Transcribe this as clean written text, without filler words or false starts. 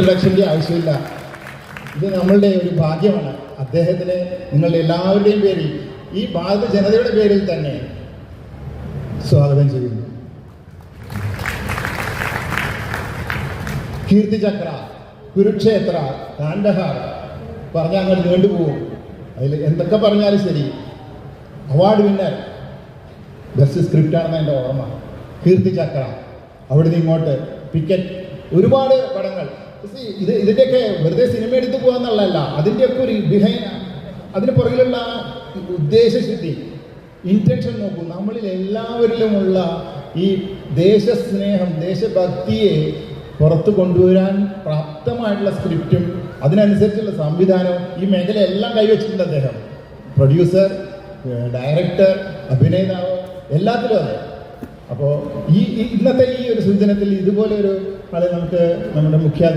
ഇലക്ഷൻ്റെ ആവശ്യമില്ല. ഇത് നമ്മളുടെ ഒരു ഭാഗ്യമാണ്. അദ്ദേഹത്തിന് നിങ്ങളുടെ എല്ലാവരുടെയും പേരിൽ, ഈ ഭാരത ജനതയുടെ പേരിൽ തന്നെ സ്വാഗതം ചെയ്യുന്നു. കീർത്തിചക്ര, കുരുക്ഷേത്ര, കാണ്ഡഹാർ പറഞ്ഞാൽ അങ്ങോട്ട് നീണ്ടുപോകും. അതിൽ എന്തൊക്കെ പറഞ്ഞാലും ശരി. അവാർഡ് വിന്നർ, ബെസ്റ്റ് സ്ക്രിപ്റ്റ് ആണെന്ന് എൻ്റെ ഓർമ്മ. കീർത്തിചക്ര, അവിടുന്ന് ഇങ്ങോട്ട് പിക്കറ്റ്, ഒരുപാട് പടങ്ങൾ. ഇതിൻ്റെയൊക്കെ വെറുതെ സിനിമ എടുത്തു പോകാന്നുള്ളതല്ല, അതിൻ്റെയൊക്കെ ഒരു അതിന് പുറകിലുള്ള ഉദ്ദേശശുദ്ധി, ഇൻറ്റൻഷൻ നോക്കൂ. നമ്മളിൽ എല്ലാവരിലുമുള്ള ഈ ദേശസ്നേഹം, ദേശഭക്തിയെ പുറത്തു കൊണ്ടുവരാൻ പ്രാപ്തമായിട്ടുള്ള സ്ക്രിപ്റ്റും അതിനനുസരിച്ചുള്ള സംവിധാനവും ഈ മേഖലയെല്ലാം കൈവച്ചിട്ടുണ്ട് അദ്ദേഹം. പ്രൊഡ്യൂസർ, ഡയറക്ടർ, അഭിനേതാവ്, എല്ലാത്തിലും അതെ. അപ്പോൾ ഇന്നത്തെ ഈ ഒരു സൂചനത്തിൽ ഇതുപോലെ ഒരു ആളെ നമുക്ക് നമ്മുടെ മുഖ്യ